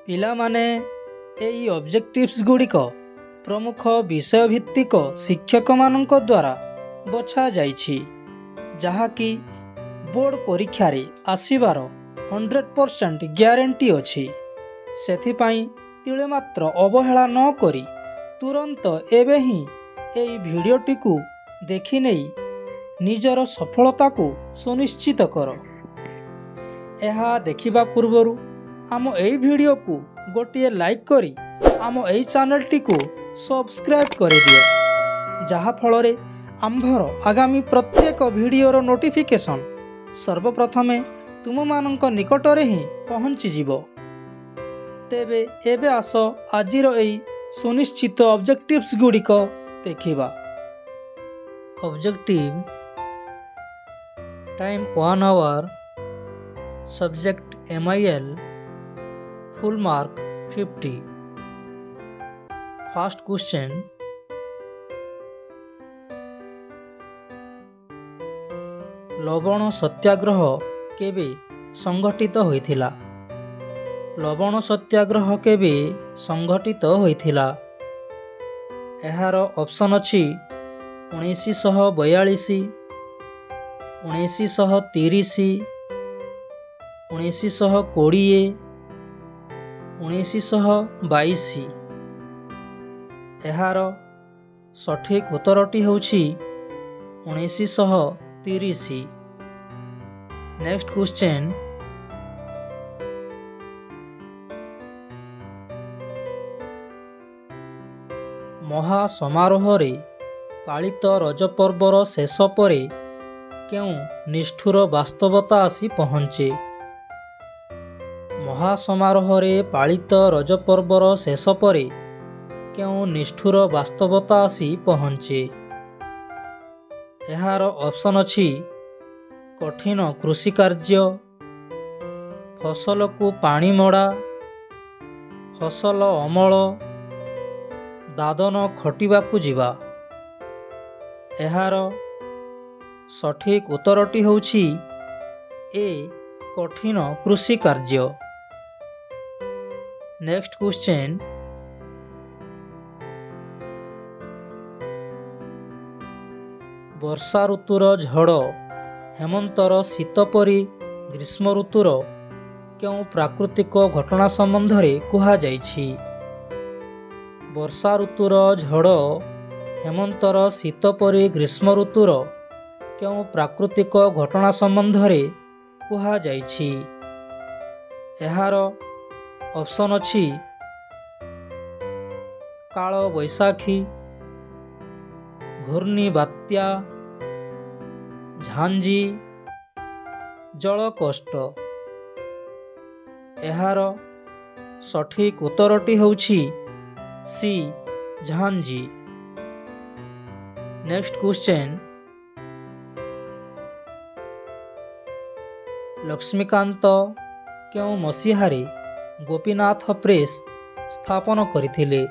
ପିଲାମାନେ ଏହି ଅବଜେକ୍ଟିଭ୍ସ ଗୁଡ଼ିକ ପ୍ରମୁଖ ବିଷୟଭିତ୍ତିକ ଶିକ୍ଷକମାନଙ୍କ ଦ୍ୱାରା ବଛାଯାଇଛି, ଯାହାକି ବୋର୍ଡ଼ ପରୀକ୍ଷାରେ ଆସିବାର 100% ଗ୍ୟାରେଣ୍ଟି ଅଛି। ସେଥିପାଇଁ ତିଳେ ମାତ୍ର ଅବହେଳା ନ କରି ତୁରନ୍ତ ଏବେ ହିଁ ଏହି ଭିଡ଼ିଓଟିକୁ ଦେଖିନେଇ ନିଜର ସଫଳତାକୁ ସୁନିଶ୍ଚିତ କର। ଏହା ଦେଖିବା ପୂର୍ବରୁ ଆମ ଏହି ଭିଡ଼ିଓକୁ ଗୋଟିଏ ଲାଇକ୍ କରି ଆମ ଏହି ଚ୍ୟାନେଲଟିକୁ ସବସ୍କ୍ରାଇବ୍ କରିଦିଅ, ଯାହାଫଳରେ ଆମ୍ଭର ଆଗାମୀ ପ୍ରତ୍ୟେକ ଭିଡ଼ିଓର ନୋଟିଫିକେସନ୍ ସର୍ବପ୍ରଥମେ ତୁମମାନଙ୍କ ନିକଟରେ ହିଁ ପହଞ୍ଚିଯିବ। ତେବେ ଏବେ ଆସ ଆଜିର ଏହି ସୁନିଶ୍ଚିତ ଅବଜେକ୍ଟିଭ୍ସ ଗୁଡ଼ିକ ଦେଖିବା। Objective time 1 hour, subject MIL, full mark 50. First question, ଲବଣ ସତ୍ୟାଗ୍ରହ କେବେ ସଂଘଟିତ ହୋଇଥିଲା? ଲବଣ ସତ୍ୟାଗ୍ରହ କେବେ ସଂଘଟିତ ହୋଇଥିଲା? ଏହାର ଅପସନ୍ ଅଛି 1942, 1930, 1920, 1922। ଏହାର ସଠିକ୍ ଉତ୍ତରଟି ହେଉଛି 1930। ନେକ୍ସଟ କ୍ୱେଶ୍ଚନ୍, ମହାସମାରୋହରେ ପାଳିତ ରଜପର୍ବର ଶେଷ ପରେ କେଉଁ ନିଷ୍ଠୁର ବାସ୍ତବତା ଆସି ପହଞ୍ଚେ? ମହାସମାରୋହରେ ପାଳିତ ରଜପର୍ବର ଶେଷ ପରେ କେଉଁ ନିଷ୍ଠୁର ବାସ୍ତବତା ଆସି ପହଞ୍ଚେ? ଏହାର ଅପସନ୍ ଅଛି କଠିନ କୃଷିକାର୍ଯ୍ୟ, ଫସଲକୁ ପାଣି ମଡ଼ା, ଫସଲ ଅମଳ, ଦାଦନ ଖଟିବାକୁ ଯିବା। ଏହାର ସଠିକ୍ ଉତ୍ତରଟି ହେଉଛି ଏ କଠିନ କୃଷିକାର୍ଯ୍ୟ। ନେକ୍ସଟ କ୍ୱେଶ୍ଚନ୍, ବର୍ଷା ଋତୁର ଝଡ଼ ହେମନ୍ତର ଶୀତ ପରି ଗ୍ରୀଷ୍ମ ଋତୁର କେଉଁ ପ୍ରାକୃତିକ ଘଟଣା ସମ୍ବନ୍ଧରେ କୁହାଯାଇଛି? ବର୍ଷା ଋତୁର ଝଡ଼ ହେମନ୍ତର ଶୀତ ପରି ଗ୍ରୀଷ୍ମ ଋତୁର କେଉଁ ପ୍ରାକୃତିକ ଘଟଣା ସମ୍ବନ୍ଧରେ କୁହାଯାଇଛି? ଏହାର ଅପସନ୍ ଅଛି କାଳବୈଶାଖୀ, ଘୂର୍ଣ୍ଣିବାତ୍ୟା, ଝାଞ୍ଜି, ଜଳକଷ୍ଟ। ଏହାର ସଠିକ୍ ଉତ୍ତରଟି ହେଉଛି ସି, ଝାଞ୍ଜି। ନେକ୍ସଟ କ୍ୱେଶ୍ଚନ୍, ଲକ୍ଷ୍ମୀକାନ୍ତ କେଉଁ ମସିହାରେ ଗୋପୀନାଥ ପ୍ରେସ୍ ସ୍ଥାପନ କରିଥିଲେ?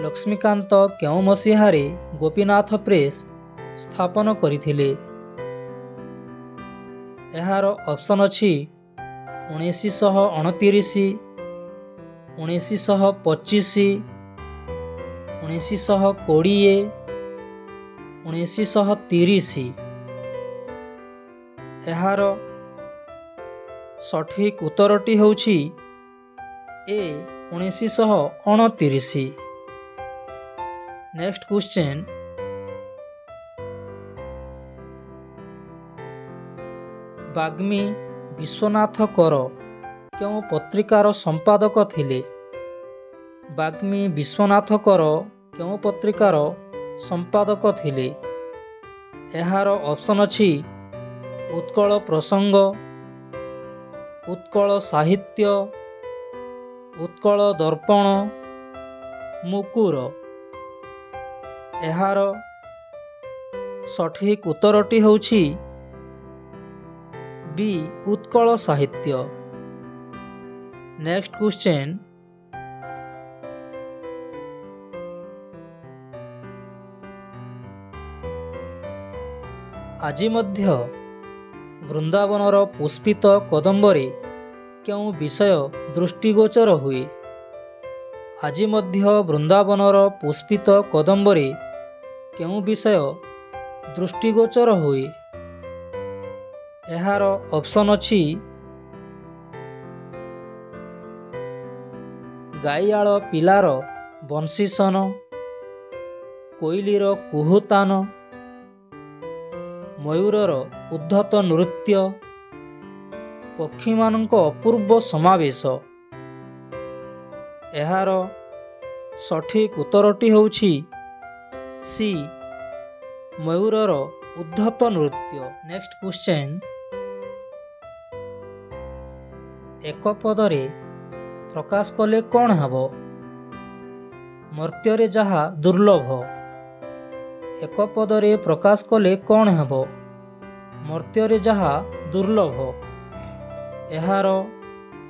ଲକ୍ଷ୍ମୀକାନ୍ତ କେଉଁ ମସିହାରେ ଗୋପୀନାଥ ପ୍ରେସ୍ ସ୍ଥାପନ କରିଥିଲେ? ଏହାର ଅପସନ୍ ଅଛି 1929, 1925, 1920, 1930। ଏହାର ସଠିକ୍ ଉତ୍ତରଟି ହେଉଛି ଏ 1929। ନେକ୍ସଟ କ୍ୱେଶ୍ଚନ୍, ବାଗ୍ମୀ ବିଶ୍ୱନାଥ କର କେଉଁ ପତ୍ରିକାର ସମ୍ପାଦକ ଥିଲେ? ବାଗ୍ମୀ ବିଶ୍ୱନାଥ କର କେଉଁ ପତ୍ରିକାର ସମ୍ପାଦକ ଥିଲେ? ଏହାର ଅପସନ୍ ଅଛି ଉତ୍କଳ ପ୍ରସଙ୍ଗ, ଉତ୍କଳ ସାହିତ୍ୟ, ଉତ୍କଳ ଦର୍ପଣ, ମୁକୁର। ଏହାର ସଠିକ୍ ଉତ୍ତରଟି ହେଉଛି ବି, ଉତ୍କଳ ସାହିତ୍ୟ। ନେକ୍ସଟ କ୍ୱେଶ୍ଚନ୍, ଆଜି ମଧ୍ୟ ବୃନ୍ଦାବନର ପୁଷ୍ପିତ କଦମ୍ବରେ କେଉଁ ବିଷୟ ଦୃଷ୍ଟିଗୋଚର ହୁଏ? ଆଜି ମଧ୍ୟ ବୃନ୍ଦାବନର ପୁଷ୍ପିତ କଦମ୍ବରେ କେଉଁ ବିଷୟ ଦୃଷ୍ଟିଗୋଚର ହୁଏ? ଏହାର ଅପସନ୍ ଅଛି ଗାଈଆଳ ପିଲାର ବଂଶୀସନ, କୋଇଲିର କୁହୁତାନ, ମୟୂରର ଉଦ୍ଧତ ନୃତ୍ୟ, ପକ୍ଷୀମାନଙ୍କ ଅପୂର୍ବ ସମାବେଶ। ଏହାର ସଠିକ୍ ଉତ୍ତରଟି ହେଉଛି ସି, ମୟୂରର ଉଦ୍ଧତ ନୃତ୍ୟ। ନେକ୍ସଟ କ୍ୱେଶ୍ଚନ୍, ଏକ ପଦରେ ପ୍ରକାଶ କଲେ କ'ଣ ହେବ? ମର୍ତ୍ତ୍ୟରେ ଯାହା ଦୁର୍ଲଭ। ଏକ ପଦରେ ପ୍ରକାଶ କଲେ କ'ଣ ହେବ? ମର୍ତ୍ତ୍ୟରେ ଯାହା ଦୁର୍ଲଭ। ଏହାର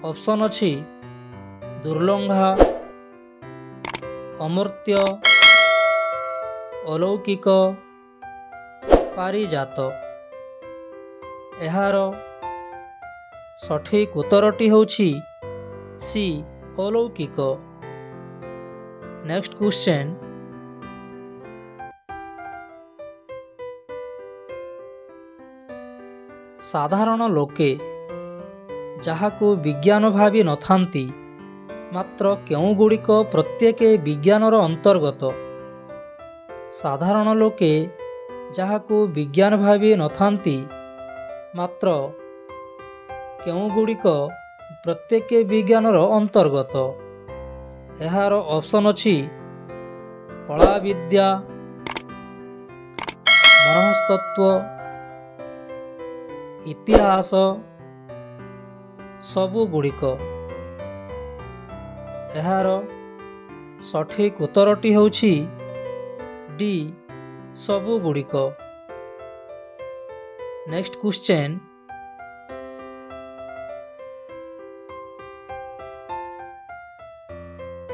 ଅପସନ୍ ଅଛି ଦୁର୍ଲଙ୍ଘା, ଅମର୍ତ୍ତ୍ୟ, ଅଲୌକିକ, ପାରିଜାତ। ଏହାର ସଠିକ୍ ଉତ୍ତରଟି ହେଉଛି ସି, ଅଲୌକିକ। ନେକ୍ସଟ କ୍ୱେଶ୍ଚନ୍, ସାଧାରଣ ଲୋକେ ଯାହାକୁ ବିଜ୍ଞାନ ଭାବି ନଥାନ୍ତି, ମାତ୍ର କେଉଁଗୁଡ଼ିକ ପ୍ରତ୍ୟେକ ବିଜ୍ଞାନର ଅନ୍ତର୍ଗତ? ସାଧାରଣ ଲୋକେ ଯାହାକୁ ବିଜ୍ଞାନ ଭାବି ନଥାନ୍ତି, ମାତ୍ର କେଉଁଗୁଡ଼ିକ ପ୍ରତ୍ୟେକ ବିଜ୍ଞାନର ଅନ୍ତର୍ଗତ? ଏହାର ଅପସନ୍ ଅଛି କଳା ବିଦ୍ୟା, ମନସ୍ତତ୍ତ୍ୱ, ଇତିହାସ, ସବୁଗୁଡ଼ିକ। ଏହାର ସଠିକ୍ ଉତ୍ତରଟି ହେଉଛି ଡି, ସବୁଗୁଡ଼ିକ। ନେକ୍ସଟ କ୍ୱେଶ୍ଚନ୍,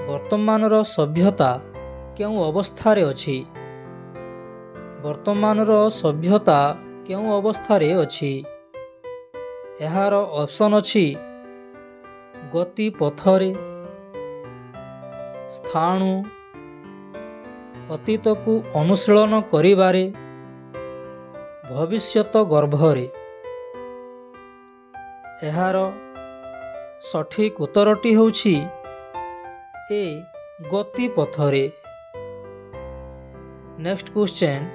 ବର୍ତ୍ତମାନର ସଭ୍ୟତା କେଉଁ ଅବସ୍ଥାରେ ଅଛି? ବର୍ତ୍ତମାନର ସଭ୍ୟତା କେଉଁ ଅବସ୍ଥାରେ ଅଛି? ଏହାର ଅପସନ୍ ଅଛି ଗତି ପଥରେ, ସ୍ଥାଣୁ, ଅତୀତକୁ ଅନୁଶୀଳନ କରିବାରେ, ଭବିଷ୍ୟତ ଗର୍ଭରେ। ଏହାର ସଠିକ୍ ଉତ୍ତରଟି ହେଉଛି ଏ, ଗତି ପଥରେ। ନେକ୍ସଟ କ୍ୱେଶ୍ଚନ୍,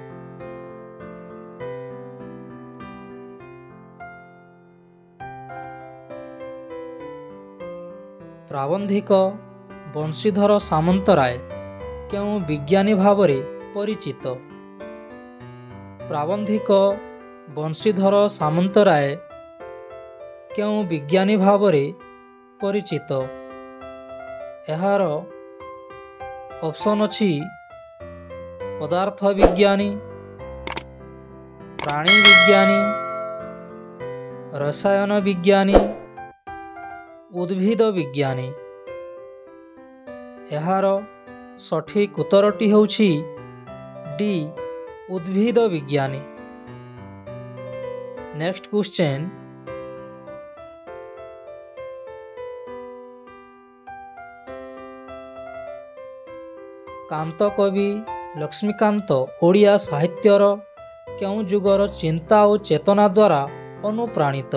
ପ୍ରାବନ୍ଧିକ ବଂଶୀଧର ସାମନ୍ତରାୟ କେଉଁ ବିଜ୍ଞାନୀ ଭାବରେ ପରିଚିତ? ପ୍ରାବନ୍ଧିକ ବଂଶୀଧର ସାମନ୍ତରାୟ କେଉଁ ବିଜ୍ଞାନୀ ଭାବରେ ପରିଚିତ? ଏହାର ଅପସନ୍ ଅଛି ପଦାର୍ଥ ବିଜ୍ଞାନୀ, ପ୍ରାଣୀ ବିଜ୍ଞାନୀ, ରସାୟନ ବିଜ୍ଞାନୀ, ଉଦ୍ଭିଦ ବିଜ୍ଞାନୀ। ଏହାର ସଠିକ୍ ଉତ୍ତରଟି ହେଉଛି ଡି, ଉଦ୍ଭିଦ ବିଜ୍ଞାନୀ। ନେକ୍ସଟ କ୍ୱେଶ୍ଚନ୍, କାନ୍ତ କବି ଲକ୍ଷ୍ମୀକାନ୍ତ ଓଡ଼ିଆ ସାହିତ୍ୟର କେଉଁ ଯୁଗର ଚିନ୍ତା ଓ ଚେତନା ଦ୍ୱାରା ଅନୁପ୍ରାଣିତ?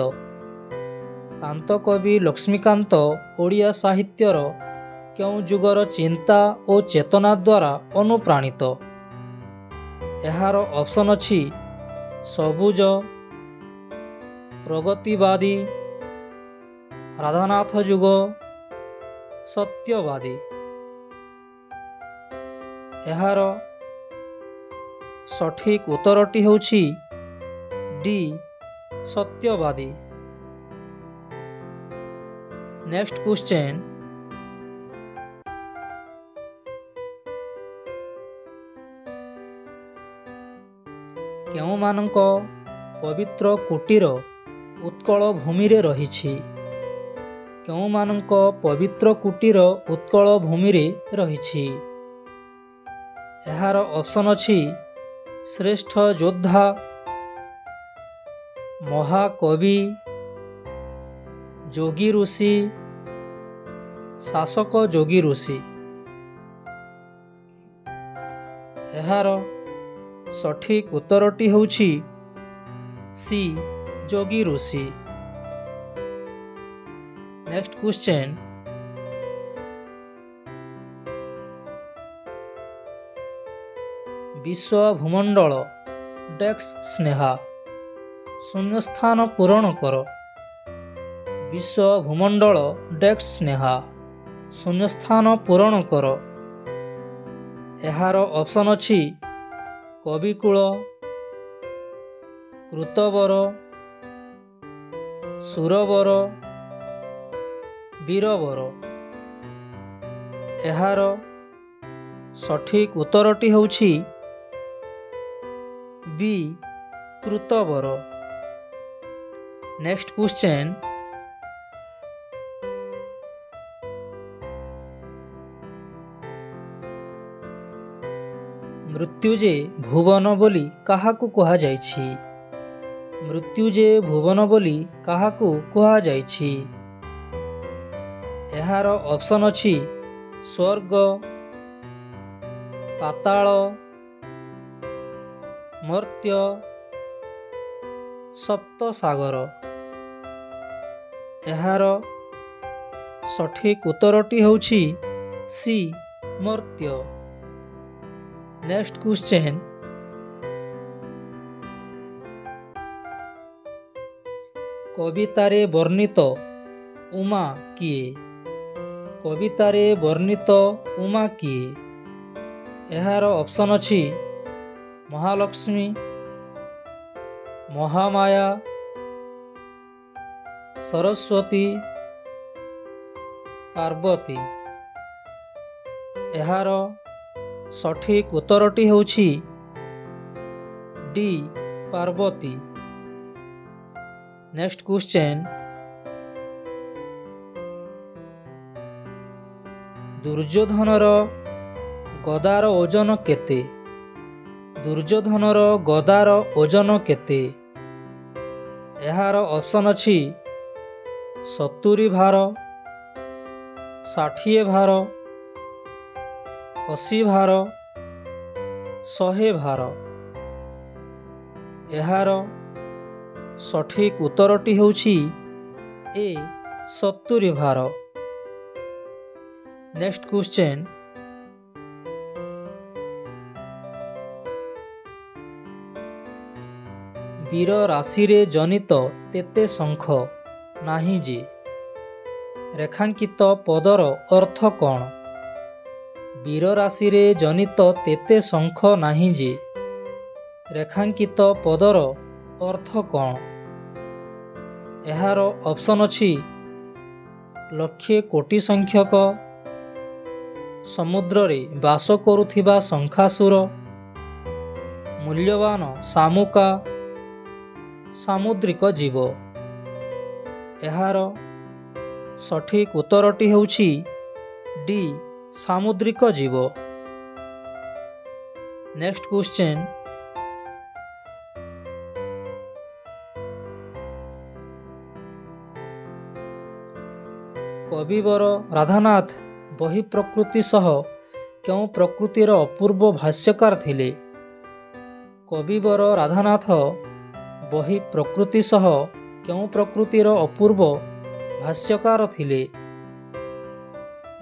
କାନ୍ତ କବି ଲକ୍ଷ୍ମୀକାନ୍ତ ଓଡ଼ିଆ ସାହିତ୍ୟର କେଉଁ ଯୁଗର ଚିନ୍ତା ଓ ଚେତନା ଦ୍ୱାରା ଅନୁପ୍ରାଣିତ? ଏହାର ଅପସନ୍ ଅଛି ସବୁଜ, ପ୍ରଗତିବାଦୀ, ରାଧାନାଥ ଯୁଗ, ସତ୍ୟବାଦୀ। ଏହାର ସଠିକ୍ ଉତ୍ତରଟି ହେଉଛି ଡି, ସତ୍ୟବାଦୀ। ନେକ୍ସଟ କ୍ୱେଶ୍ଚନ୍, କେଉଁମାନଙ୍କ ପବିତ୍ର କୁଟୀର ଉତ୍କଳ ଭୂମିରେ ରହିଛି? କେଉଁମାନଙ୍କ ପବିତ୍ର କୁଟୀର ଉତ୍କଳ ଭୂମିରେ ରହିଛି? ଏହାର ଅପସନ୍ ଅଛି ଶ୍ରେଷ୍ଠ ଯୋଦ୍ଧା, ମହାକବି, ଯୋଗୀ ଋଷି, ଶାସକ ଯୋଗୀ ଋଷି। ଏହାର ସଠିକ୍ ଉତ୍ତରଟି ହେଉଛି ସି ଯୋଗୀ ଋଷି। ନେକ୍ସଟ କ୍ୱେଶ୍ଚନ୍, ବିଶ୍ୱ ଭୂମଣ୍ଡଳ ଡେସ୍କ ସ୍ନେହା ଶୂନ୍ୟସ୍ଥାନ ପୂରଣ କର। ବିଶ୍ୱ ଭୂମଣ୍ଡଳ ଡେସ୍କ ସ୍ନେହା ଶୂନ୍ୟସ୍ଥାନ ପୂରଣ କର। ଏହାର ଅପସନ୍ ଅଛି କବିକୁଳ, କୃତବର, ସୁରବର, ବୀରବର। ଏହାର ସଠିକ୍ ଉତ୍ତରଟି ହେଉଛି ବି କୃତବର। ନେକ୍ସଟ କ୍ୱେଶ୍ଚନ୍, ମୃତ୍ୟୁଜେ ଭୁବନ ବୋଲି କାହାକୁ କୁହାଯାଇଛି? ମୃତ୍ୟୁଜେ ଭୁବନ ବୋଲି କାହାକୁ କୁହାଯାଇଛି? ଏହାର ଅପସନ୍ ଅଛି ସ୍ୱର୍ଗ, ପାତାଳ, ମର୍ତ୍ତ୍ୟ, ସପ୍ତସାଗର। ଏହାର ସଠିକ୍ ଉତ୍ତରଟି ହେଉଛି ସି ମର୍ତ୍ତ୍ୟ। ନେକ୍ସଟ କ୍ୱେଶ୍ଚନ୍, କବିତାରେ ବର୍ଣ୍ଣିତ ଉମା କିଏ? କବିତାରେ ବର୍ଣ୍ଣିତ ଉମା କିଏ? ଏହାର ଅପସନ୍ ଅଛି ମହାଲକ୍ଷ୍ମୀ, ମହାମାୟା, ସରସ୍ୱତୀ, ପାର୍ବତୀ। ଏହାର ସଠିକ୍ ଉତ୍ତରଟି ହେଉଛି ଡି ପାର୍ବତୀ। ନେକ୍ସଟ କ୍ୱେଶ୍ଚନ୍, ଦୁର୍ଯ୍ୟୋଧନର ଗଦାର ଓଜନ କେତେ? ଦୁର୍ଯ୍ୟୋଧନର ଗଦାର ଓଜନ କେତେ? ଏହାର ଅପସନ୍ ଅଛି 70 ଭାର, 60 ଭାର, 80 ଭାର, 100 ଭାର। ଏହାର ସଠିକ୍ ଉତ୍ତରଟି ହେଉଛି ଏ 70 ଭାର। ନେକ୍ସଟ କ୍ୱେଶ୍ଚନ୍, ବୀର ରାଶିରେ ଜନିତ ତେତେ ଶଙ୍ଖ ନାହିଁ ଯେ। ରେଖାଙ୍କିତ ପଦର ଅର୍ଥ କ'ଣ? ବୀର ରାଶିରେ ଜନିତ ତେତେ ଶଙ୍ଖ ନାହିଁ ଯେ। ରେଖାଙ୍କିତ ପଦର ଅର୍ଥ କ'ଣ? ଏହାର ଅପସନ୍ ଅଛି ଲକ୍ଷେ କୋଟି ସଂଖ୍ୟକ, ସମୁଦ୍ରରେ ବାସ କରୁଥିବା ଶଙ୍ଖାସୁର, ମୂଲ୍ୟବାନ ଶାମୁକା, ସାମୁଦ୍ରିକ ଜୀବ। ଏହାର ସଠିକ୍ ଉତ୍ତରଟି ହେଉଛି ଡି ସାମୁଦ୍ରିକ ଜୀବ। ନେକ୍ସଟ କ୍ୱେଶ୍ଚନ୍, କବିବର ରାଧାନାଥ ବହି ପ୍ରକୃତି ସହ କେଉଁ ପ୍ରକୃତିର ଅପୂର୍ବ ଭାଷ୍ୟକାର ଥିଲେ? କବିବର ରାଧାନାଥ ବହି ପ୍ରକୃତି ସହ କେଉଁ ପ୍ରକୃତିର ଅପୂର୍ବ ଭାଷ୍ୟକାର ଥିଲେ?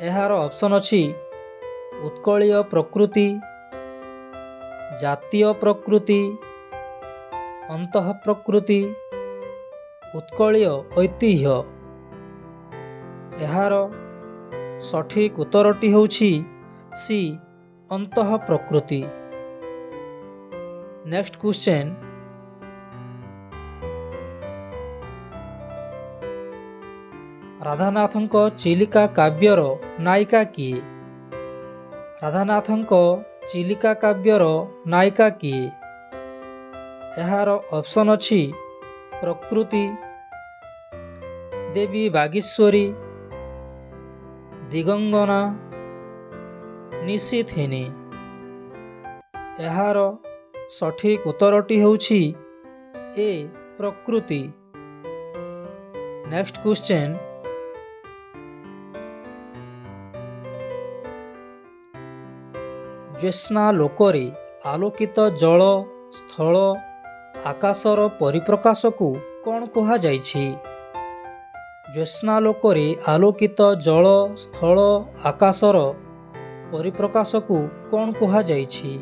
ଏହାର ଅପସନ୍ ଅଛି ଉତ୍କଳୀୟ ପ୍ରକୃତି, ଜାତୀୟ ପ୍ରକୃତି, ଅନ୍ତଃପ୍ରକୃତି, ଉତ୍କଳୀୟ ଐତିହ୍ୟ। ଏହାର ସଠିକ୍ ଉତ୍ତରଟି ହେଉଛି ସି ଅନ୍ତଃପ୍ରକୃତି। ନେକ୍ସଟ କ୍ୱେଶ୍ଚନ୍, ରାଧାନାଥଙ୍କ ଚିଲିକା କାବ୍ୟର ନାୟିକା କିଏ? ରାଧାନାଥଙ୍କ ଚିଲିକା କାବ୍ୟର ନାୟିକା କିଏ? ଏହାର ଅପସନ୍ ଅଛି ପ୍ରକୃତି, ଦେବୀ ବାଗୀଶ୍ୱରୀ, ଦିଗଙ୍ଗନା, ନିଶିଥିନୀ। ଏହାର ସଠିକ୍ ଉତ୍ତରଟି ହେଉଛି ଏ ପ୍ରକୃତି। ନେକ୍ସଟ କ୍ୱେଶ୍ଚନ୍, ଜ୍ୟୋତ୍ସ୍ନା ଲୋକରେ ଆଲୋକିତ ଜଳ ସ୍ଥଳ ଆକାଶର ପରିପ୍ରକାଶକୁ କ'ଣ କୁହାଯାଇଛି? ଜ୍ୟୋତ୍ସ୍ନା ଲୋକରେ ଆଲୋକିତ ଜଳ ସ୍ଥଳ ଆକାଶର ପରିପ୍ରକାଶକୁ କ'ଣ କୁହାଯାଇଛି?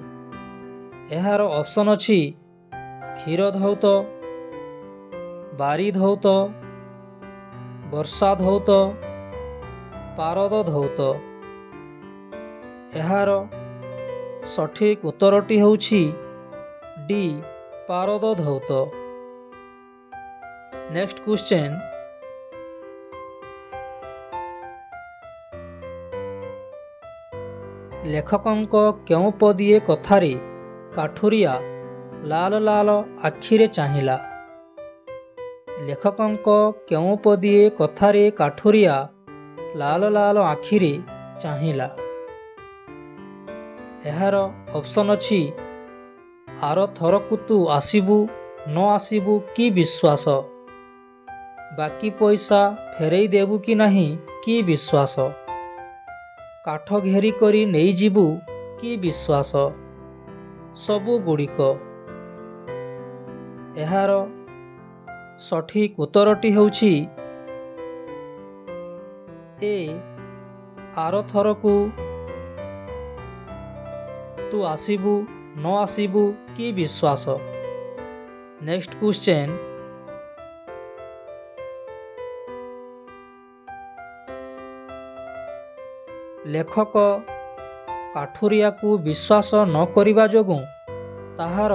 ଏହାର ଅପସନ୍ ଅଛି କ୍ଷୀର ଧୌତ, ବାରି ଧୌତ, ବର୍ଷା ଧୌତ, ପାରଦ ଧୌତ। ଏହାର ସଠିକ୍ ଉତ୍ତରଟି ହେଉଛି ଡି ପାରଦ ଧୌତ। ନେକ୍ସଟ କ୍ୱେଶ୍ଚନ୍, ଲେଖକଙ୍କ କେଉଁ ପଦିଏ କଥାରେ କାଠୁରିଆ ଲାଲ ଲାଲ ଆଖିରେ ଚାହିଁଲା? ଲେଖକଙ୍କ କେଉଁ ପଦିଏ କଥାରେ କାଠୁରିଆ ଲାଲ ଲାଲ ଆଖିରେ ଚାହିଁଲା? ଏହାର ଅପସନ୍ ଅଛି ଆର ଥରକୁ ତୁ ଆସିବୁ ନ ଆସିବୁ କି ବିଶ୍ୱାସ, ବାକି ପଇସା ଫେରେଇ ଦେବୁ କି ନାହିଁ କି ବିଶ୍ୱାସ, କାଠ ଘେରି କରି ନେଇଯିବୁ କି ବିଶ୍ୱାସ, ସବୁଗୁଡ଼ିକ। ଏହାର ସଠିକ୍ ଉତ୍ତରଟି ହେଉଛି ଏ ଆର ଥରକୁ ତୁ ଆସିବୁ ନ ଆସିବୁ କି ବିଶ୍ୱାସ। ନେକ୍ସଟ କ୍ୱେଶ୍ଚନ୍, ଲେଖକ କାଠୁରିଆକୁ ବିଶ୍ୱାସ ନ କରିବା ଯୋଗୁଁ ତାହାର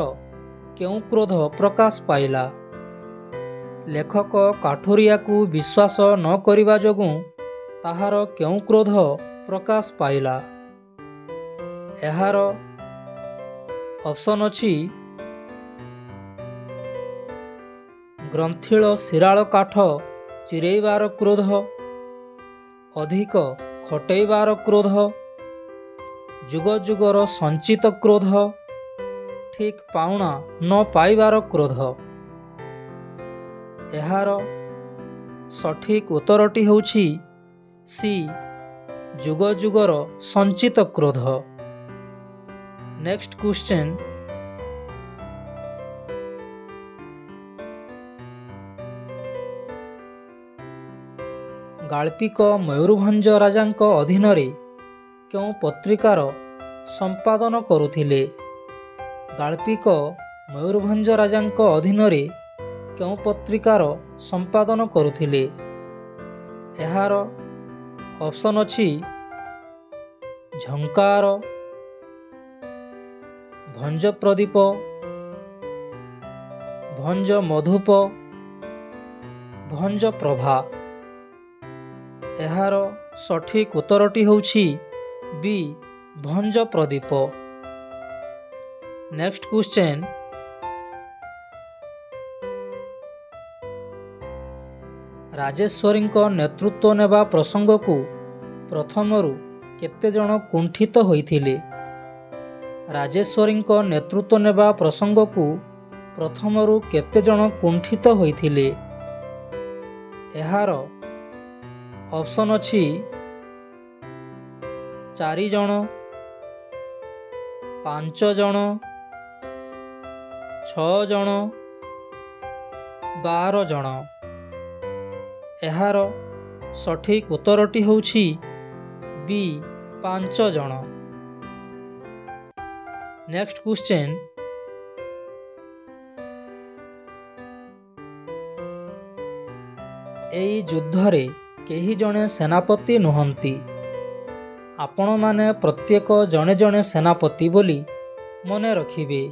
କେଉଁ କ୍ରୋଧ ପ୍ରକାଶ ପାଇଲା? ଲେଖକ କାଠୁରିଆକୁ ବିଶ୍ୱାସ ନ କରିବା ଯୋଗୁଁ ତାହାର କେଉଁ କ୍ରୋଧ ପ୍ରକାଶ ପାଇଲା? ଏହାର ଅପସନ୍ ଅଛି ଗ୍ରନ୍ଥିଳ ଶିରାଳ କାଠ ଚିରେଇବାର କ୍ରୋଧ, ଅଧିକ ଖଟେଇବାର କ୍ରୋଧ, ଯୁଗ ଯୁଗର ସଞ୍ଚିତ କ୍ରୋଧ, ଠିକ୍ ପାଉଣା ନ ପାଇବାର କ୍ରୋଧ। ଏହାର ସଠିକ୍ ଉତ୍ତରଟି ହେଉଛି ସି ଯୁଗ ଯୁଗର ସଞ୍ଚିତ କ୍ରୋଧ। ନେକ୍ସଟ କ୍ୱେଶ୍ଚନ୍, ଗାଳ୍ପିକ ମୟୂରଭଞ୍ଜ ରାଜାଙ୍କ ଅଧୀନରେ କେଉଁ ପତ୍ରିକାର ସମ୍ପାଦନ କରୁଥିଲେ? ଗାଳ୍ପିକ ମୟୂରଭଞ୍ଜ ରାଜାଙ୍କ ଅଧୀନରେ କେଉଁ ପତ୍ରିକାର ସମ୍ପାଦନ କରୁଥିଲେ? ଏହାର ଅପସନ୍ ଅଛି ଝଙ୍କାର, ଭଞ୍ଜ ପ୍ରଦୀପ, ଭଞ୍ଜ ମଧୁପ, ଭଞ୍ଜ ପ୍ରଭା। ଏହାର ସଠିକ୍ ଉତ୍ତରଟି ହେଉଛି ବି ଭଞ୍ଜ ପ୍ରଦୀପ। ନେକ୍ସଟ କ୍ୱେଶ୍ଚନ୍, ରାଜେଶ୍ୱରୀଙ୍କ ନେତୃତ୍ୱ ନେବା ପ୍ରସଙ୍ଗକୁ ପ୍ରଥମରୁ କେତେଜଣ କୁଣ୍ଠିତ ହୋଇଥିଲେ? ରାଜେଶ୍ୱରୀଙ୍କ ନେତୃତ୍ୱ ନେବା ପ୍ରସଙ୍ଗକୁ ପ୍ରଥମରୁ କେତେଜଣ କୁଣ୍ଠିତ ହୋଇଥିଲେ? ଏହାର ଅପସନ୍ ଅଛି 4 ଜଣ, 5 ଜଣ, 6 ଜଣ, 12 ଜଣ। ଏହାର ସଠିକ୍ ଉତ୍ତରଟି ହେଉଛି ବି 5 ଜଣ। ନେକ୍ସଟ କ୍ୱେଶ୍ଚନ୍, ଏହି ଯୁଦ୍ଧରେ କେହି ଜଣେ ସେନାପତି ନୁହନ୍ତି। ଆପଣମାନେ ପ୍ରତ୍ୟେକ ଜଣେ ଜଣେ ସେନାପତି ବୋଲି ମନେ ରଖିବେ।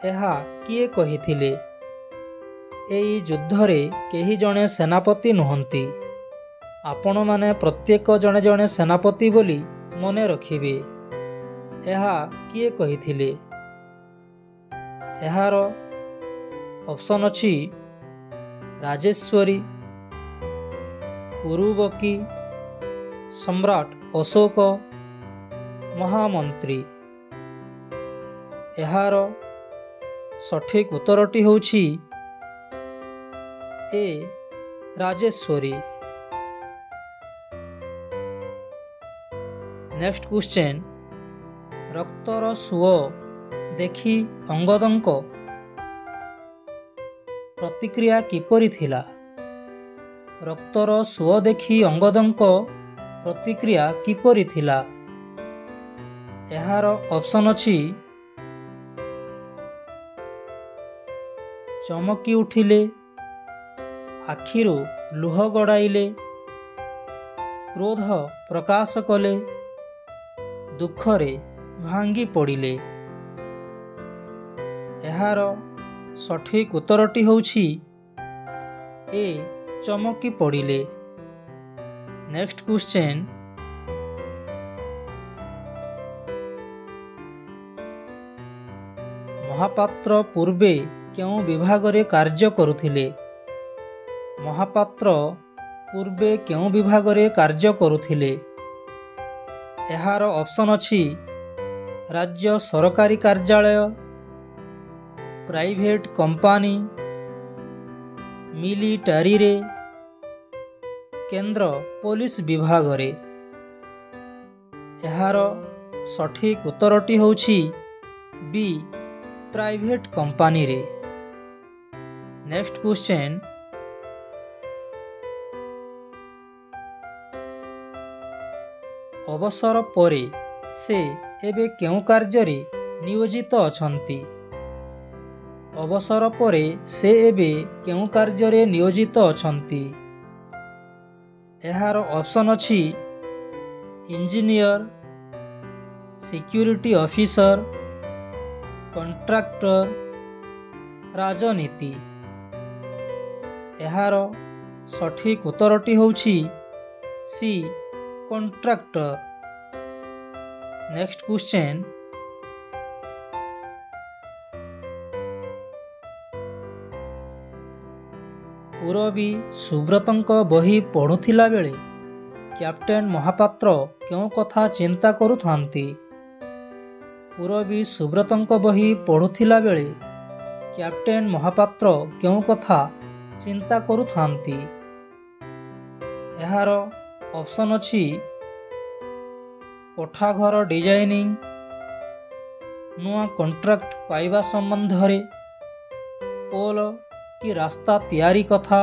ଏହା କିଏ କହିଥିଲେ? ଏହି ଯୁଦ୍ଧରେ କେହି ଜଣେ ସେନାପତି ନୁହନ୍ତି। ଆପଣମାନେ ପ୍ରତ୍ୟେକ ଜଣେ ଜଣେ ସେନାପତି ବୋଲି ମନେ ରଖିବେ। ଏହା କିଏ କହିଥିଲେ? ଏହାର ଅପସନ୍ ଅଛି ରାଜେଶ୍ୱରୀ, କୁରୁବକି, ସମ୍ରାଟ ଅଶୋକ, ମହାମନ୍ତ୍ରୀ। ଏହାର ସଠିକ୍ ଉତ୍ତରଟି ହେଉଛି ଏ ରାଜେଶ୍ୱରୀ। ନେକ୍ସଟ କ୍ୱେଶ୍ଚନ୍, ରକ୍ତର ସୁଅ ଦେଖି ଅଙ୍ଗଦଙ୍କ ପ୍ରତିକ୍ରିୟା କିପରି ଥିଲା? ରକ୍ତର ସୁଅ ଦେଖି ଅଙ୍ଗଦଙ୍କ ପ୍ରତିକ୍ରିୟା କିପରି ଥିଲା? ଏହାର ଅପସନ୍ ଅଛି ଚମକି ଉଠିଲେ, ଆଖିରୁ ଲୁହ ଗଡ଼ାଇଲେ, କ୍ରୋଧ ପ୍ରକାଶ କଲେ, ଦୁଃଖରେ ଭାଙ୍ଗି ପଡ଼ିଲେ। ଏହାର ସଠିକ୍ ଉତ୍ତରଟି ହେଉଛି ଏ ଚମକି ପଡ଼ିଲେ। ନେକ୍ସଟ କ୍ୱେଶ୍ଚନ୍, ମହାପାତ୍ର ପୂର୍ବେ କେଉଁ ବିଭାଗରେ କାର୍ଯ୍ୟ କରୁଥିଲେ? ମହାପାତ୍ର ପୂର୍ବେ କେଉଁ ବିଭାଗରେ କାର୍ଯ୍ୟ କରୁଥିଲେ? ଏହାର ଅପସନ୍ ଅଛି ରାଜ୍ୟ ସରକାରୀ କାର୍ଯ୍ୟାଳୟ, ପ୍ରାଇଭେଟ କମ୍ପାନୀ, ମିଲିଟାରୀରେ, କେନ୍ଦ୍ର ପୋଲିସ ବିଭାଗରେ। ଏହାର ସଠିକ୍ ଉତ୍ତରଟି ହେଉଛି ବି, ପ୍ରାଇଭେଟ କମ୍ପାନୀରେ। ନେକ୍ସଟ କ୍ୱେଶ୍ଚନ୍, ଅବସର ପରେ ସେ ଏବେ କେଉଁ କାର୍ଯ୍ୟରେ ନିୟୋଜିତ ଅଛନ୍ତି? ଅବସର ପରେ ସେ ଏବେ କେଉଁ କାର୍ଯ୍ୟରେ ନିୟୋଜିତ ଅଛନ୍ତି? ଏହାର ଅପସନ୍ ଅଛି ଇଞ୍ଜିନିୟର, ସିକ୍ୟୁରିଟି ଅଫିସର, କଣ୍ଟ୍ରାକ୍ଟର, ରାଜନୀତି। ଏହାର ସଠିକ୍ ଉତ୍ତରଟି ହେଉଛି C, contractor. Next question, Purabi ସୁବ୍ରତଙ୍କ ବହି ପଢ଼ୁଥିଲା ବେଳେ କ୍ୟାପ୍ଟେନ ମହାପାତ୍ର କେଉଁ କଥା ଚିନ୍ତା କରୁଥାନ୍ତି? ପୂରବୀ ସୁବ୍ରତଙ୍କ ବହି ପଢ଼ୁଥିଲା ବେଳେ କ୍ୟାପ୍ଟେନ ମହାପାତ୍ର କେଉଁ କଥା ଚିନ୍ତା କରୁଥାନ୍ତି? ଏହାର ଅପସନ୍ ଅଛି କୋଠାଘର ଡିଜାଇନିଂ, ନୂଆ କଣ୍ଟ୍ରାକ୍ଟ ପାଇବା ସମ୍ବନ୍ଧରେ, ପୋଲ କି ରାସ୍ତା ତିଆରି କଥା,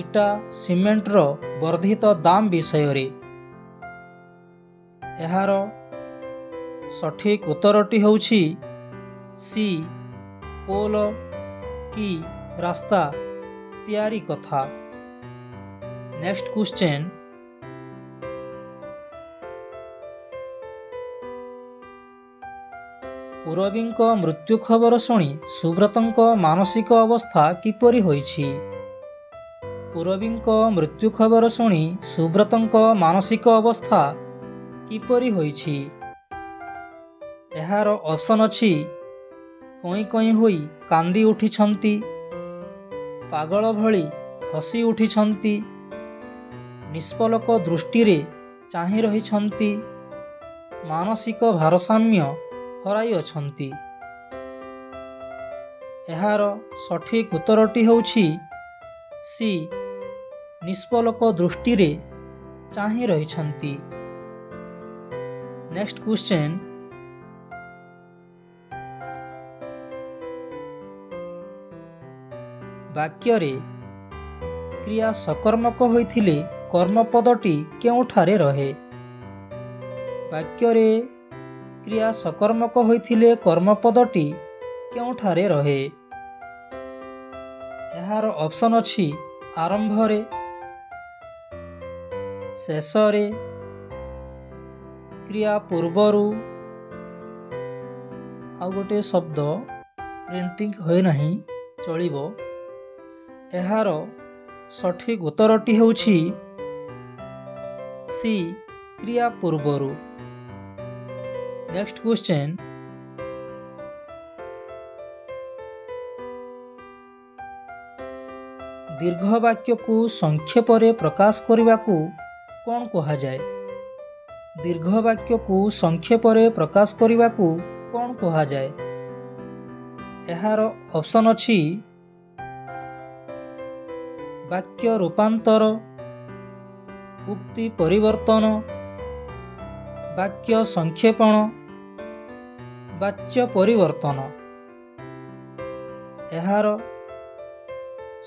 ଇଟା ସିମେଣ୍ଟର ବର୍ଦ୍ଧିତ ଦାମ ବିଷୟରେ। ଏହାର ସଠିକ୍ ଉତ୍ତରଟି ହେଉଛି ସି, ପୋଲ କି ରାସ୍ତା ତିଆରି କଥା। ନେକ୍ସଟ କ୍ୱେଶ୍ଚନ୍, ପୂରବୀଙ୍କ ମୃତ୍ୟୁ ଖବର ଶୁଣି ସୁବ୍ରତଙ୍କ ମାନସିକ ଅବସ୍ଥା କିପରି ହୋଇଛି? ପୂରବୀଙ୍କ ମୃତ୍ୟୁ ଖବର ଶୁଣି ସୁବ୍ରତଙ୍କ ମାନସିକ ଅବସ୍ଥା କିପରି ହୋଇଛି? ଏହାର ଅପସନ୍ ଅଛି କଇଁ କଇଁ ହୋଇ କାନ୍ଦି ଉଠିଛନ୍ତି, ପାଗଳ ଭଳି ହସି ଉଠିଛନ୍ତି, ନିଷ୍ପଲକ ଦୃଷ୍ଟିରେ ଚାହିଁ ରହିଛନ୍ତି, ମାନସିକ ଭାରସାମ୍ୟ ହରାଇ ଅଛନ୍ତି। ଏହାର ସଠିକ୍ ଉତ୍ତରଟି ହେଉଛି ସି, ନିଷ୍ପଲକ ଦୃଷ୍ଟିରେ ଚାହିଁ ରହିଛନ୍ତି। ନେକ୍ସଟ କ୍ୱେଶ୍ଚନ୍, ବାକ୍ୟରେ କ୍ରିୟା ସକର୍ମକ ହୋଇଥିଲେ କର୍ମପଦଟି କେଉଁଠାରେ ରହେ? ବାକ୍ୟରେ କ୍ରିୟା ସକର୍ମକ ହୋଇଥିଲେ କର୍ମପଦଟି କେଉଁଠାରେ ରହେ? ଏହାର ଅପସନ୍ ଅଛି ଆରମ୍ଭରେ, ଶେଷରେ, କ୍ରିୟା ପୂର୍ବରୁ। ଆଉ ଗୋଟିଏ ଶବ୍ଦ ପ୍ରିଣ୍ଟିଂ ହୋଇନାହିଁ, ଚଳିବ। ଏହାର ସଠିକ୍ ଉତ୍ତରଟି ହେଉଛି ସି, କ୍ରିୟା ପୂର୍ବରୁ। ନେକ୍ସଟ କ୍ୱେଶ୍ଚନ୍, ଦୀର୍ଘ ବାକ୍ୟକୁ ସଂକ୍ଷେପରେ ପ୍ରକାଶ କରିବାକୁ କ'ଣ କୁହାଯାଏ? ଦୀର୍ଘ ବାକ୍ୟକୁ ସଂକ୍ଷେପରେ ପ୍ରକାଶ କରିବାକୁ କ'ଣ କୁହାଯାଏ? ଏହାର ଅପସନ୍ ଅଛି ବାକ୍ୟ ରୂପାନ୍ତର, ଉକ୍ତି ପରିବର୍ତ୍ତନ, ବାକ୍ୟ ସଂକ୍ଷେପଣ, ବାଚ୍ୟ ପରିବର୍ତ୍ତନ। ଏହାର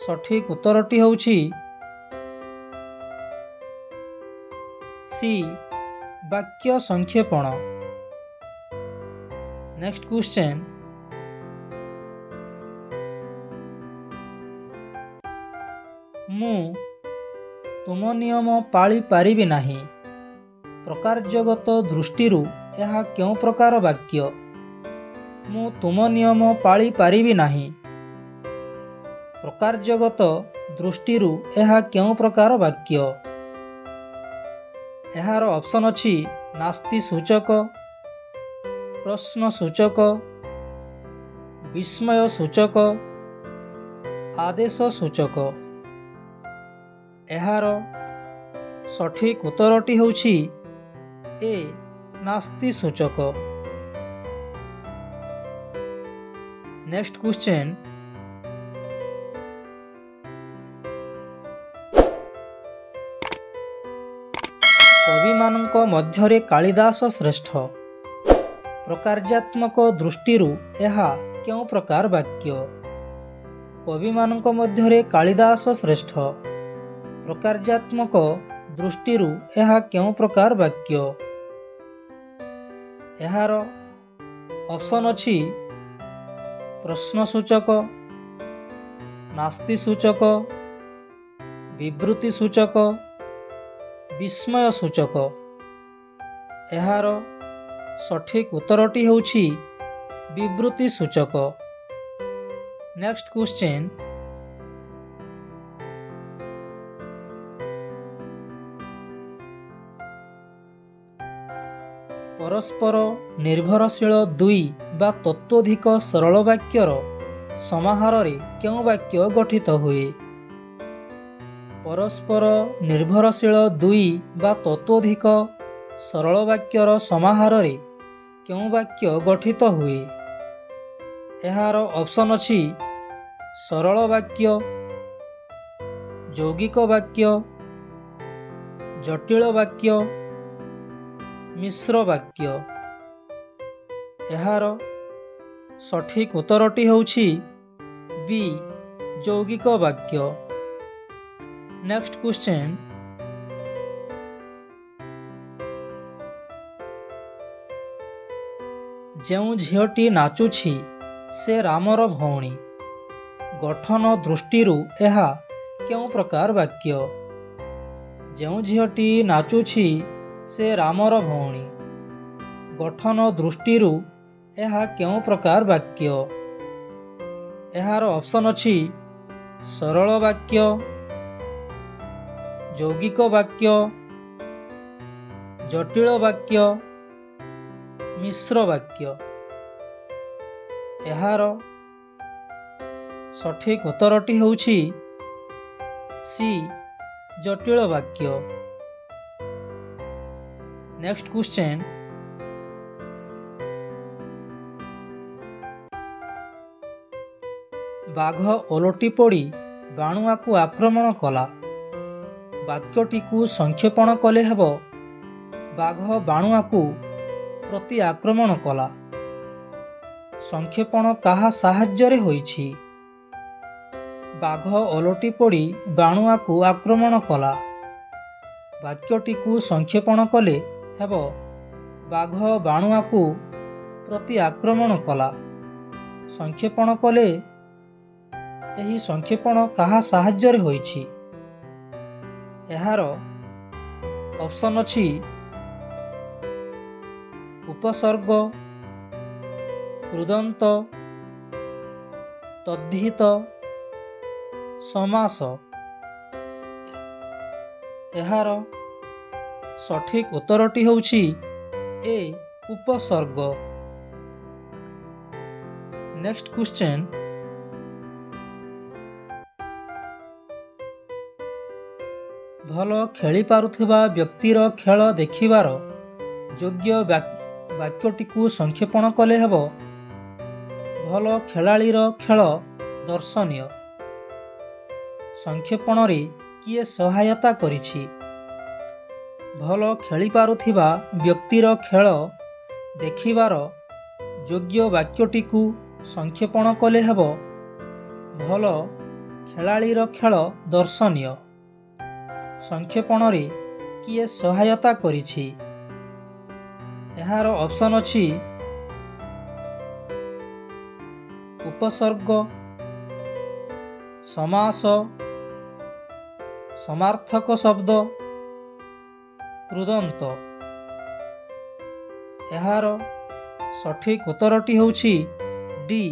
ସଠିକ ଉତ୍ତରଟି ହେଉଛି ସି, ବାକ୍ୟ ସଂକ୍ଷେପଣ। ନେକ୍ସଟ କ୍ୱେଶ୍ଚନ୍, ମୁଁ ତୁମ ନିୟମ ପାଳି ପାରିବି ନାହିଁ। ପ୍ରକାର୍ଯ୍ୟଗତ ଦୃଷ୍ଟିରୁ ଏହା କେଉଁ ପ୍ରକାର ବାକ୍ୟ? ମୁଁ ତୁମ ନିୟମ ପାଳି ପାରିବି ନାହିଁ। ପ୍ରକାର୍ଯ୍ୟଗତ ଦୃଷ୍ଟିରୁ ଏହା କେଉଁ ପ୍ରକାର ବାକ୍ୟ? ଏହାର ଅପସନ୍ ଅଛି ନାସ୍ତି ସୂଚକ, ପ୍ରଶ୍ନ ସୂଚକ, ବିସ୍ମୟ ସୂଚକ, ଆଦେଶ ସୂଚକ। ଏହାର ସଠିକ ଉତ୍ତରଟି ହେଉଛି ଏ, ନାସ୍ତି ସୂଚକ। ନେକ୍ସଟ କ୍ୱେଶ୍ଚନ୍, କବିମାନଙ୍କ ମଧ୍ୟରେ କାଳିଦାସ ଶ୍ରେଷ୍ଠ। ପ୍ରକାର୍ଯ୍ୟାତ୍ମକ ଦୃଷ୍ଟିରୁ ଏହା କେଉଁ ପ୍ରକାର ବାକ୍ୟ? କବିମାନଙ୍କ ମଧ୍ୟରେ କାଳିଦାସ ଶ୍ରେଷ୍ଠ। ପ୍ରକାର୍ଯ୍ୟାତ୍ମକ ଦୃଷ୍ଟିରୁ ଏହା କେଉଁ ପ୍ରକାର ବାକ୍ୟ? ଏହାର ଅପସନ୍ ଅଛି ପ୍ରଶ୍ନସୂଚକ, ନାସ୍ତି ସୂଚକ, ବିବୃତ୍ତି ସୂଚକ, ବିସ୍ମୟ ସୂଚକ। ଏହାର ସଠିକ ଉତ୍ତରଟି ହେଉଛି ବିବୃତ୍ତି ସୂଚକ। ନେକ୍ସଟ କ୍ୱେଶ୍ଚନ୍, ପରସ୍ପର ନିର୍ଭରଶୀଳ ଦୁଇ ବା ତତୋଧିକ ସରଳ ବାକ୍ୟର ସମାହାରରେ କେଉଁ ବାକ୍ୟ ଗଠିତ ହୁଏ? ପରସ୍ପର ନିର୍ଭରଶୀଳ ଦୁଇ ବା ତତୋଧିକ ସରଳ ବାକ୍ୟର ସମାହାରରେ କେଉଁ ବାକ୍ୟ ଗଠିତ ହୁଏ? ଏହାର ଅପସନ୍ ଅଛି ସରଳ ବାକ୍ୟ, ଯୌଗିକ ବାକ୍ୟ, ଜଟିଳ ବାକ୍ୟ, ମିଶ୍ର ବାକ୍ୟ। ଏହାର ସଠିକ ଉତ୍ତରଟି ହେଉଛି ବି, ଯୌଗିକ ବାକ୍ୟ। ନେକ୍ସଟ କ୍ୱେଶ୍ଚନ୍, ଯେଉଁ ଝିଅଟି ନାଚୁଛି ସେ ରାମର ଭଉଣୀ। ଗଠନ ଦୃଷ୍ଟିରୁ ଏହା କେଉଁ ପ୍ରକାର ବାକ୍ୟ? ଯେଉଁ ଝିଅଟି ନାଚୁଛି ସେ ରାମର ଭଉଣୀ। ଗଠନ ଦୃଷ୍ଟିରୁ ଏହା କେଉଁ ପ୍ରକାର ବାକ୍ୟ? ଏହାର ଅପସନ୍ ଅଛି ସରଳ ବାକ୍ୟ, ଯୌଗିକ ବାକ୍ୟ, ଜଟିଳ ବାକ୍ୟ, ମିଶ୍ର ବାକ୍ୟ। ଏହାର ସଠିକ ଉତ୍ତରଟି ହେଉଛି ସି, ଜଟିଳ ବାକ୍ୟ। ନେକ୍ସଟ କ୍ୱେଶ୍ଚନ୍, ବାଘ ଓଲଟି ପଡ଼ି ବାଣୁଆକୁ ଆକ୍ରମଣ କଲା। ବାକ୍ୟଟିକୁ ସଂକ୍ଷେପଣ କଲେ ହେବ ବାଘ ବାଣୁଆକୁ ପ୍ରତି ଆକ୍ରମଣ କଲା। ସଂକ୍ଷେପଣ କାହା ସାହାଯ୍ୟରେ ହୋଇଛି? ବାଘ ଓଲଟି ପଡ଼ି ବାଣୁଆକୁ ଆକ୍ରମଣ କଲା। ବାକ୍ୟଟିକୁ ସଂକ୍ଷେପଣ କଲେ ହେବ ବାଘ ବାଣୁଆକୁ ପ୍ରତି ଆକ୍ରମଣ କଲା। ସଂକ୍ଷେପଣ କଲେ ଏହି ସଂକ୍ଷେପଣ କାହା ସାହାଯ୍ୟରେ ହୋଇଛି? ଏହାର ଅପସନ୍ ଅଛି ଉପସର୍ଗ, କୃଦନ୍ତ, ତଦ୍ଧିତ, ସମାସ। ଏହାର ସଠିକ ଉତ୍ତରଟି ହେଉଛି ଏ, ଉପସର୍ଗ। ନେକ୍ସଟ କ୍ୱେଶ୍ଚନ୍, ଭଲ ଖେଳିପାରୁଥିବା ବ୍ୟକ୍ତିର ଖେଳ ଦେଖିବାର ଯୋଗ୍ୟ ବାକ୍ୟଟିକୁ ସଂକ୍ଷେପଣ କଲେ ହେବ ଭଲ ଖେଳାଳୀର ଖେଳ ଦର୍ଶନୀୟ। ସଂକ୍ଷେପଣରେ କିଏ ସହାୟତା କରିଛି? ଭଲ ଖେଳିପାରୁଥିବା ବ୍ୟକ୍ତିର ଖେଳ ଦେଖିବାର ଯୋଗ୍ୟ ବାକ୍ୟଟିକୁ ସଂକ୍ଷେପଣ କଲେ ହେବ, ଭଲ ଖେଳାଳୀର ଖେଳ ଦର୍ଶନୀୟ। ସଂକ୍ଷେପଣରେ କିଏ ସହାୟତା କରିଛି? ଏହାର ଅପସନ୍ ଅଛି ଉପସର୍ଗ, ସମାସ, ସମାର୍ଥକ ଶବ୍ଦ, କୃଦନ୍ତ। ଏହାର ସଠିକ୍ ଉତ୍ତରଟି ହେଉଛି ଡି,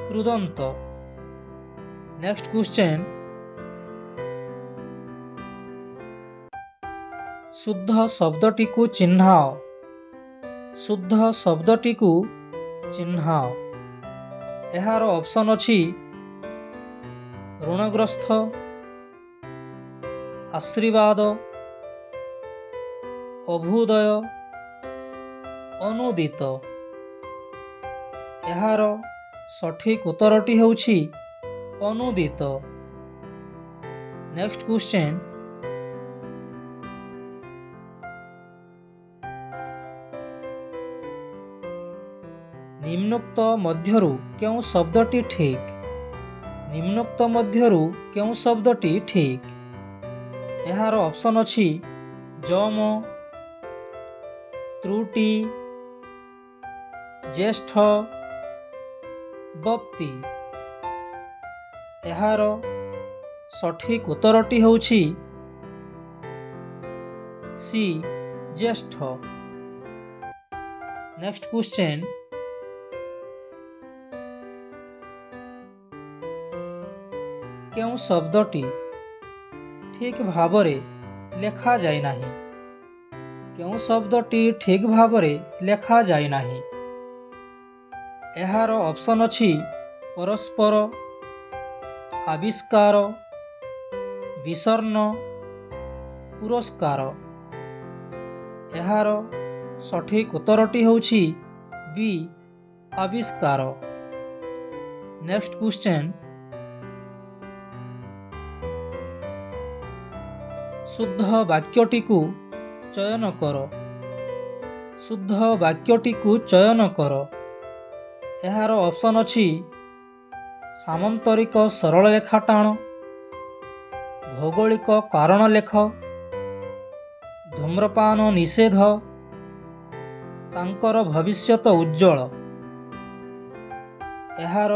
କୃଦନ୍ତ। ନେକ୍ସଟ କ୍ୱେଶ୍ଚନ୍, ଶୁଦ୍ଧ ଶବ୍ଦଟିକୁ ଚିହ୍ନାଅ। ଶୁଦ୍ଧ ଶବ୍ଦଟିକୁ ଚିହ୍ନାଅ। ଏହାର ଅପସନ୍ ଅଛି ଋଣଗ୍ରସ୍ତ, ଆଶୀର୍ବାଦ, ଅଭୁଦୟ, ଅନୁଦିତ। ଏହାର ସଠିକ୍ ଉତ୍ତରଟି ହେଉଛି ଅନୁଦିତ। ନେକ୍ସଟ କ୍ୱେଶ୍ଚନ୍, ନିମ୍ନୋକ୍ତ ମଧ୍ୟରୁ କେଉଁ ଶବ୍ଦଟି ଠିକ୍? ନିମ୍ନୋକ୍ତ ମଧ୍ୟରୁ କେଉଁ ଶବ୍ଦଟି ଠିକ୍? ଏହାର ଅପସନ୍ ଅଛି ଯମ, ତ୍ରୁଟି, ଜ୍ୟେଷ୍ଠ, ବପ୍ତି। ଏହାର ସଠିକ୍ ଉତ୍ତରଟି ହେଉଛି ସି, ଜ୍ୟେଷ୍ଠ। ନେକ୍ସଟ କ୍ୱେଶ୍ଚନ୍, କେଉଁ ଶବ୍ଦଟି ଠିକ୍ ଭାବରେ ଲେଖାଯାଇନାହିଁ? କେଉଁ ଶବ୍ଦଟି ଠିକ୍ ଭାବରେ ଲେଖାଯାଇନାହିଁ? ଏହାର ଅପସନ୍ ଅଛି ପରସ୍ପର, ଆବିଷ୍କାର, ବିଷର୍ଣ୍ଣ, ପୁରସ୍କାର। ଏହାର ସଠିକ୍ ଉତ୍ତରଟି ହେଉଛି ବି, ଆବିଷ୍କାର। ନେକ୍ସଟ କ୍ୱେଶ୍ଚନ୍, ଶୁଦ୍ଧ ବାକ୍ୟଟିକୁ ଚୟନ କର। ଶୁଦ୍ଧ ବାକ୍ୟଟିକୁ ଚୟନ କର। ଏହାର ଅପସନ୍ ଅଛି ସାମନ୍ତରିକ ସରଳ ଲେଖା ଟାଣ, ଭୌଗୋଳିକ କାରଣ ଲେଖ, ଧୂମ୍ରପାନ ନିଷେଧ, ତାଙ୍କର ଭବିଷ୍ୟତ ଉଜ୍ଜ୍ୱଳ। ଏହାର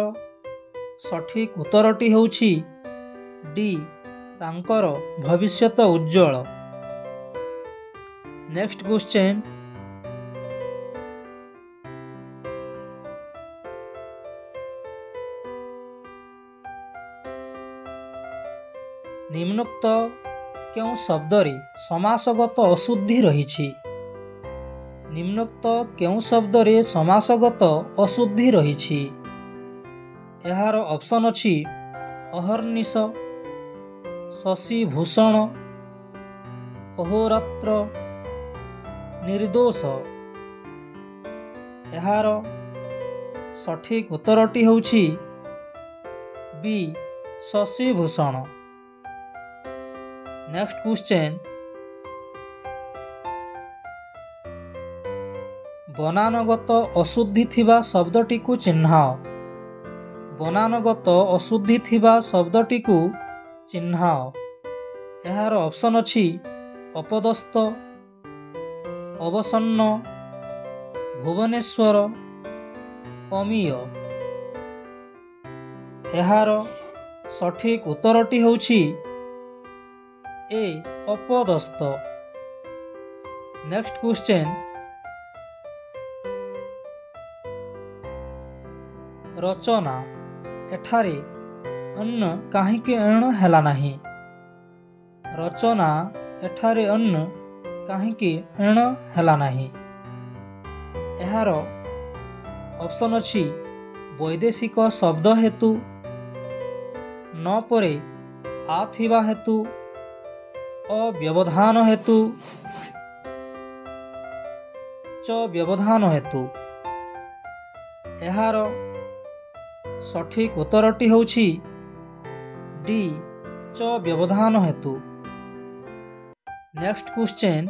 ସଠିକ୍ ଉତ୍ତରଟି ହେଉଛି ଡି, ତାଙ୍କର ଭବିଷ୍ୟତ ଉଜ୍ଜ୍ୱଳ। ନେକ୍ସଟ କ୍ୱେଶ୍ଚନ୍, ନିମ୍ନୋକ୍ତ କେଉଁ ଶବ୍ଦରେ ସମାସଗତ ଅଶୁଦ୍ଧି ରହିଛି? ନିମ୍ନୋକ୍ତ କେଉଁ ଶବ୍ଦରେ ସମାସଗତ ଅଶୁଦ୍ଧି ରହିଛି? ଏହାର ଅପସନ୍ ଅଛି ଅହର୍ନିଶ, ଶଶିଭୂଷଣ, ଅହୋରାତ୍ର, ନିର୍ଦୋଷ। ଏହାର ସଠିକ୍ ଉତ୍ତରଟି ହେଉଛି ବି, ଶଶିଭୂଷଣ। ନେକ୍ସଟ କ୍ୱେଶ୍ଚନ୍, ବନାନଗତ ଅଶୁଦ୍ଧି ଥିବା ଶବ୍ଦଟିକୁ ଚିହ୍ନାଅ। ବନାନଗତ ଅଶୁଦ୍ଧି ଥିବା ଶବ୍ଦଟିକୁ ଚିହ୍ନାଅ। ଏହାର ଅପସନ୍ ଅଛି ଅପଦସ୍ଥ, ଅବସନ୍ନ, ଭୁବନେଶ୍ୱର, ଅମୀୟ। ଏହାର ସଠିକ୍ ଉତ୍ତରଟି ହେଉଛି ଏ, ଅପଦସ୍ଥ। ନେକ୍ସଟ କ୍ୱେଶ୍ଚନ୍, ରଚନା। ଏଠାରେ ଅନ୍ନ କାହିଁକି ଏଣ ହେଲା ନାହିଁ? ରଚନା। ଏଠାରେ ଅନ୍ନ କାହିଁକି ଏଣ ହେଲା ନାହିଁ? ଏହାର ଅପସନ୍ ଅଛି ବୈଦେଶିକ ଶବ୍ଦ ହେତୁ, ନ ପରେ ଆ ଥିବା ହେତୁ, ଅବ୍ୟବଧାନ ହେତୁ, ଚ ବ୍ୟବଧାନ ହେତୁ। ଏହାର ସଠିକ୍ ଉତ୍ତରଟି ହେଉଛି ଡି, च व्यवधान हेतु। नेक्स्ट क्वेश्चन,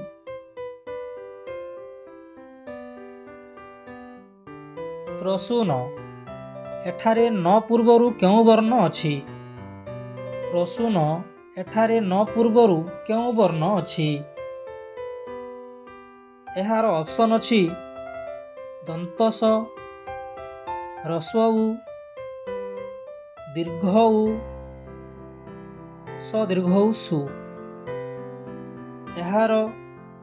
प्रसून एठारे न पूर्वरु केउ वर्ण अछि? प्रसून एठारे न पूर्वरु केउ वर्ण अछि? एहार ऑप्शन अछि दंतस, ह्रस्व उ, दीर्घ उ, सदीर्घ उ सु। एहार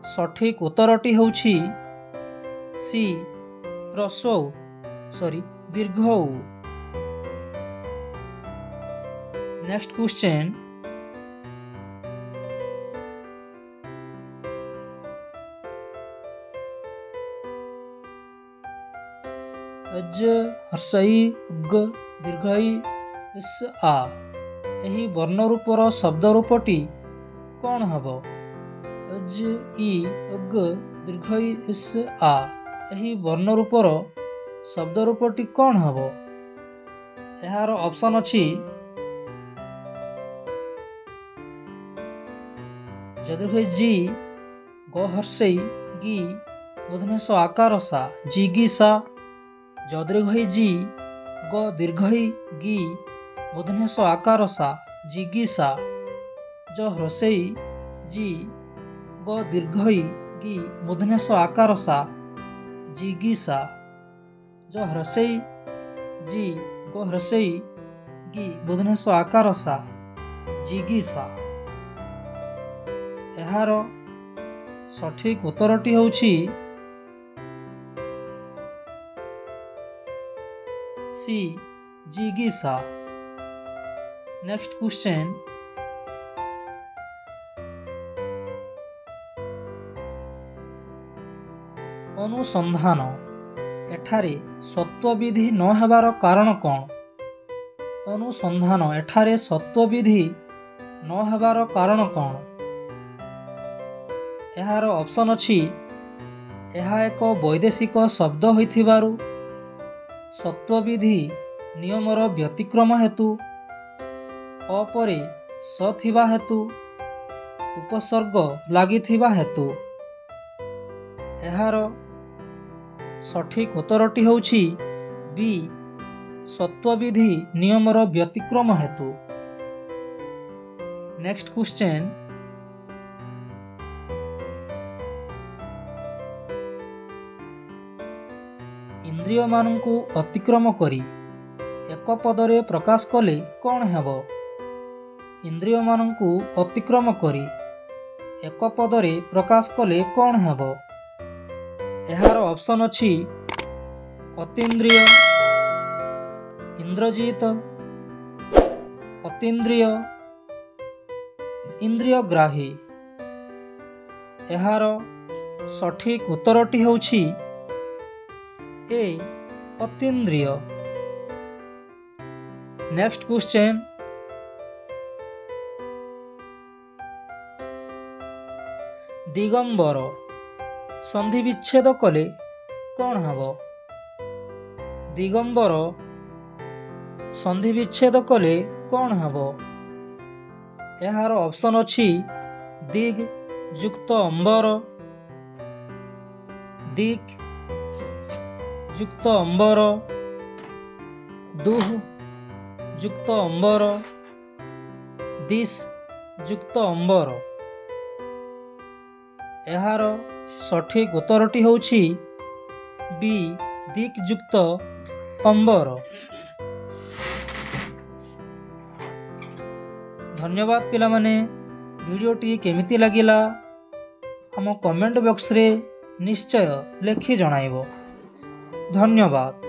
सठिक उत्तरटी होछि सी ह्रस्व उ दीर्घ उ। नेक्स्ट क्वेश्चन, अज हर्षई ग दीर्घई इस आ एही वर्ण रूपर शब्द रूपटी कौन हब? अज इ ग दीर्घई इस आ एही वर्ण रूपर शब्द रूपटी कौन हब? एहार ऑप्शन अछि जदीर्घई जी ग हर्षई गी मूर्धन्य आकार सा जिगीसा, जदीर्घई जी ग दीर्घई गी मूर्धन्य आकार सा जिगीसा, ज ह्रस्वई जी ग दीर्घई गी मूर्धन्य आकार सा जिगीसा, ज ह्रस्वई जी ग ह्रस्वई गी मूर्धन्य आकार सा जिगीसा। एहार सठिक उत्तरटी होछि सी जिगीसा। नेक्स्ट क्वेश्चन, अनुसंधान एठारे सत्व विधि न हेबार कारण कौन? अनुसंधान एठारे सत्व विधि न हेबार कारण कौन? एहार ऑप्शन अछि एहा एक वैदेशिक शब्द होइथिबारु, सत्व विधि नियमर व्यतिक्रम हेतु, अपरे स थिबा हेतु, उपसर्ग लागिथिबा हेतु। एहार सठिक उत्तरटी होछि बी सत्व विधि नियमर व्यतिक्रम हेतु। नेक्स्ट क्वेश्चन, इंद्रिय मानकु अतिक्रम करी एक पदरे प्रकाश कले कौन हेब? इंद्रिय मानकु अतिक्रम करी एक पदरे प्रकाश कले कौन हेब? एहार ऑप्शन अछि अतीन्द्रिय, इंद्रजित, अतीन्द्रिय, इंद्रियग्राही। एहार सठिक उत्तरटी होछि ए अतीन्द्रिय। नेक्स्ट क्वेश्चन, दिगंबर संधि विच्छेद कले कौन हब? दिगंबर संधि विच्छेद कले कौन हब? एहार ऑप्शन अछि दिग युक्त अंबर, दिक युक्त अंबर, दुह युक्त अंबर, दिश युक्त अंबर। एहार सठिक उत्तरटी होछि बी दिक युक्त अंबर। धन्यवाद पिला माने। वीडियोटी केमिति लागिला हम कमेंट बॉक्स रे निश्चय लेखि जणाइबो। धन्यवाद।